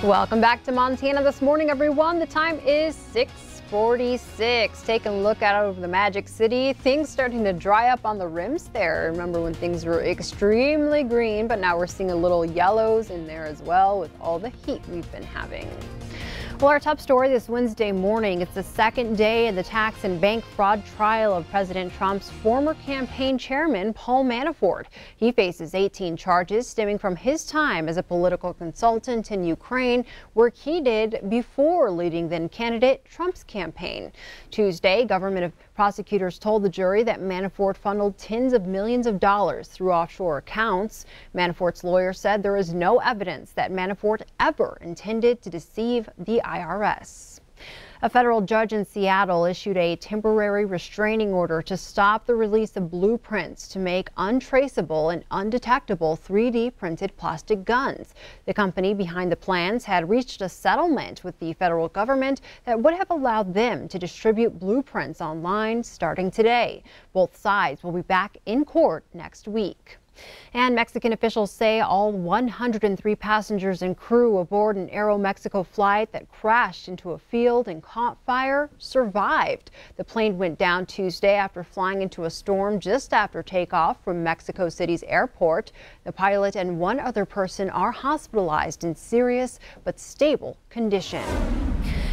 Welcome back to Montana This Morning, everyone. The time is 6:46. Taking a look out over the Magic City. Things starting to dry up on the rims there. Remember when things were extremely green, but now we're seeing a little yellows in there as well with all the heat we've been having. Well, our top story this Wednesday morning, it's the second day in the tax and bank fraud trial of President Trump's former campaign chairman, Paul Manafort. He faces 18 charges stemming from his time as a political consultant in Ukraine, work he did before leading then candidate Trump's campaign. Tuesday, government prosecutors told the jury that Manafort funneled tens of millions of dollars through offshore accounts. Manafort's lawyer said there is no evidence that Manafort ever intended to deceive the IRS. A federal judge in Seattle issued a temporary restraining order to stop the release of blueprints to make untraceable and undetectable 3D printed plastic guns. The company behind the plans had reached a settlement with the federal government that would have allowed them to distribute blueprints online starting today. Both sides will be back in court next week. And Mexican officials say all 103 passengers and crew aboard an Aeromexico flight that crashed into a field and caught fire survived. The plane went down Tuesday after flying into a storm just after takeoff from Mexico City's airport. The pilot and one other person are hospitalized in serious but stable condition.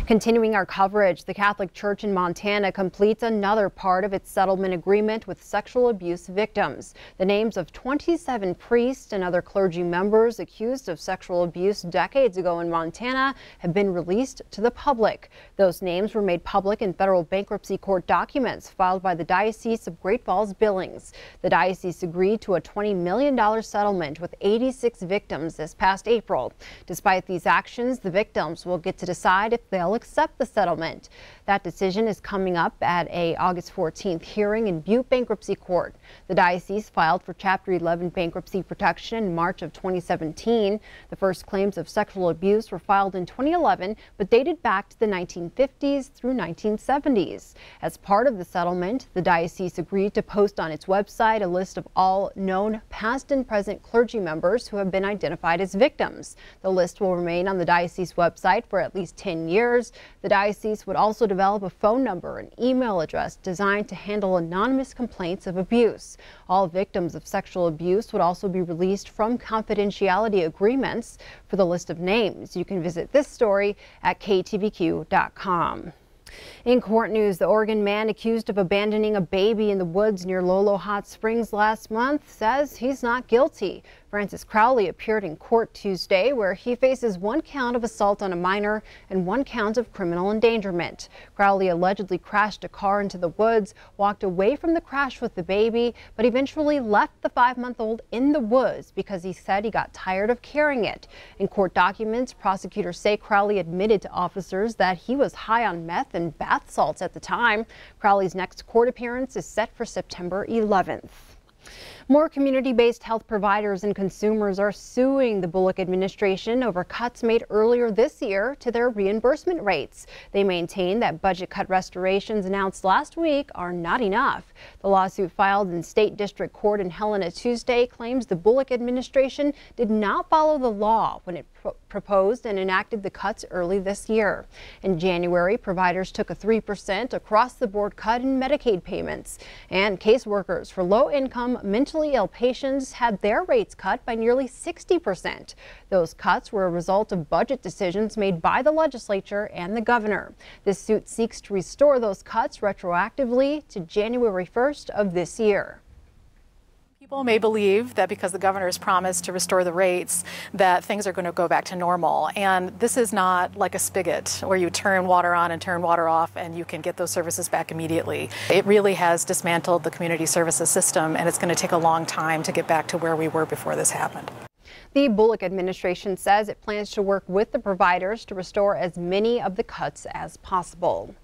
Continuing our coverage, the Catholic Church in Montana completes another part of its settlement agreement with sexual abuse victims. The names of 27 priests and other clergy members accused of sexual abuse decades ago in Montana have been released to the public. Those names were made public in federal bankruptcy court documents filed by the Diocese of Great Falls Billings. The diocese agreed to a $20 million settlement with 86 victims this past April. Despite these actions, the victims will get to decide if they'll accept the settlement. That decision is coming up at a August 14th hearing in Butte Bankruptcy Court. The diocese filed for Chapter 11 bankruptcy protection in March of 2017. The first claims of sexual abuse were filed in 2011, but dated back to the 1950s through 1970s. As part of the settlement, the diocese agreed to post on its website a list of all known past and present clergy members who have been identified as victims. The list will remain on the diocese website for at least 10 years. The diocese would also develop a phone number and email address designed to handle anonymous complaints of abuse. All victims of sexual abuse would also be released from confidentiality agreements. For the list of names, you can visit this story at ktvq.com. In court news, the Oregon man accused of abandoning a baby in the woods near Lolo Hot Springs last month says he's not guilty. Francis Crowley appeared in court Tuesday, where he faces one count of assault on a minor and one count of criminal endangerment. Crowley allegedly crashed a car into the woods, walked away from the crash with the baby, but eventually left the 5-month-old in the woods because he said he got tired of carrying it. In court documents, prosecutors say Crowley admitted to officers that he was high on meth and bath salts at the time. Crowley's next court appearance is set for September 11th. More community-based health providers and consumers are suing the Bullock administration over cuts made earlier this year to their reimbursement rates. They maintain that budget cut restorations announced last week are not enough. The lawsuit filed in State District Court in Helena Tuesday claims the Bullock administration did not follow the law when it proposed and enacted the cuts early this year. In January, providers took a 3% across-the-board cut in Medicaid payments, and caseworkers for low-income mentally ill patients had their rates cut by nearly 60%. Those cuts were a result of budget decisions made by the legislature and the governor. This suit seeks to restore those cuts retroactively to January 1st of this year. People may believe that because the governor has promised to restore the rates that things are going to go back to normal. And this is not like a spigot where you turn water on and turn water off and you can get those services back immediately. It really has dismantled the community services system, and it's going to take a long time to get back to where we were before this happened. The Bullock administration says it plans to work with the providers to restore as many of the cuts as possible.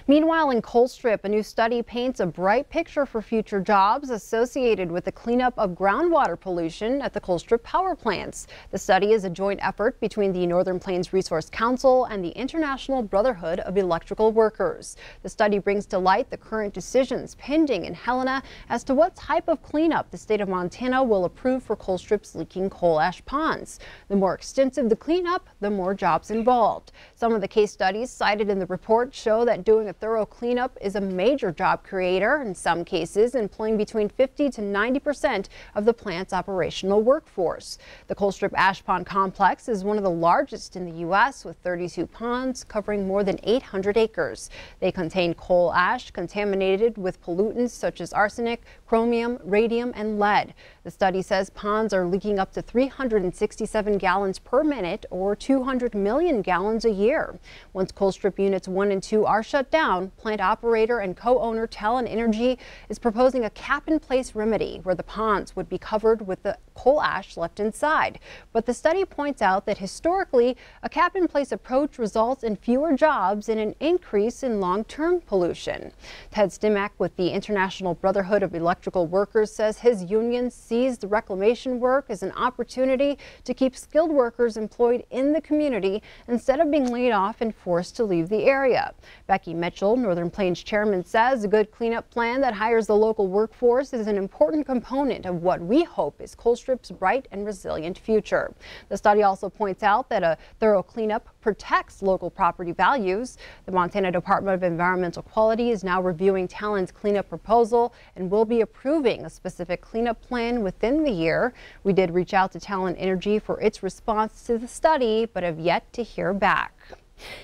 Meanwhile, in Colstrip, a new study paints a bright picture for future jobs associated with the cleanup of groundwater pollution at the Colstrip power plants. The study is a joint effort between the Northern Plains Resource Council and the International Brotherhood of Electrical Workers. The study brings to light the current decisions pending in Helena as to what type of cleanup the state of Montana will approve for Colstrip's leaking coal ash ash ponds. The more extensive the cleanup, the more jobs involved. Some of the case studies cited in the report show that doing a thorough cleanup is a major job creator, in some cases employing between 50 to 90% of the plant's operational workforce. The Colstrip Ash Pond Complex is one of the largest in the U.S., with 32 ponds covering more than 800 acres. They contain coal ash contaminated with pollutants such as arsenic, chromium, radium, and lead. The study says ponds are leaking up to 367 gallons per minute, or 200 million gallons a year. Once Colstrip Units 1 and 2 are shut down, plant operator and co-owner Talon Energy is proposing a cap-in-place remedy where the ponds would be covered with the coal ash left inside. But the study points out that historically, a cap-in-place approach results in fewer jobs and an increase in long-term pollution. Ted Stimac with the International Brotherhood of Electrical Workers says his union sees the reclamation work as an opportunity to keep skilled workers employed in the community instead of being laid off and forced to leave the area. Becky Mitchell, Northern Plains chairman, says a good cleanup plan that hires the local workforce is an important component of what we hope is Colstrip's bright and resilient future. The study also points out that a thorough cleanup protects local property values. The Montana Department of Environmental Quality is now reviewing Talon's cleanup proposal and will be approving a specific cleanup plan within the year. We did reach out to Talon Energy for its response to the study, but have yet to hear back.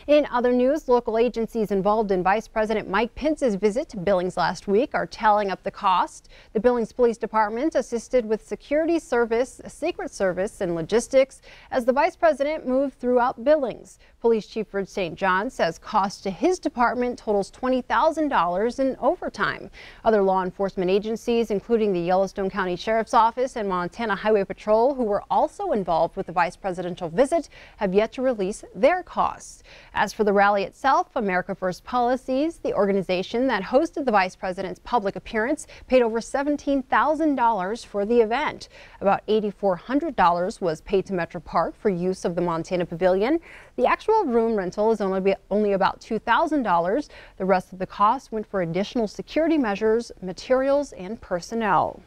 In other news, local agencies involved in Vice President Mike Pence's visit to Billings last week are tallying up the cost. The Billings Police Department assisted with security service, Secret Service, and logistics as the Vice President moved throughout Billings. Police Chief Rich St. John says cost to his department totals $20,000 in overtime. Other law enforcement agencies, including the Yellowstone County Sheriff's Office and Montana Highway Patrol, who were also involved with the vice presidential visit, have yet to release their costs. As for the rally itself, America First Policies, the organization that hosted the vice president's public appearance, paid over $17,000 for the event. About $8,400 was paid to Metro Park for use of the Montana Pavilion. The actual room rental is only about $2,000. The rest of the cost went for additional security measures, materials, and personnel.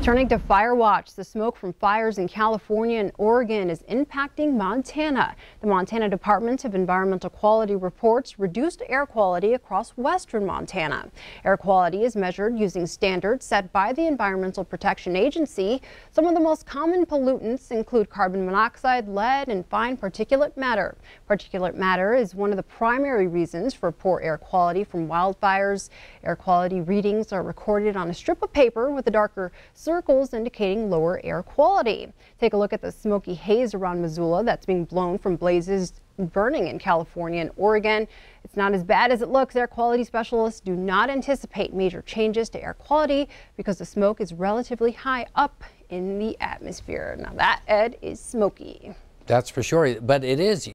Turning to Fire Watch, the smoke from fires in California and Oregon is impacting Montana. The Montana Department of Environmental Quality reports reduced air quality across western Montana. Air quality is measured using standards set by the Environmental Protection Agency. Some of the most common pollutants include carbon monoxide, lead, and fine particulate matter. Particulate matter is one of the primary reasons for poor air quality from wildfires. Air quality readings are recorded on a strip of paper with a darker circles indicating lower air quality. Take a look at the smoky haze around Missoula that's being blown from blazes burning in California and Oregon. It's not as bad as it looks. Air quality specialists do not anticipate major changes to air quality because the smoke is relatively high up in the atmosphere. Now that, Ed, is smoky. That's for sure, but it is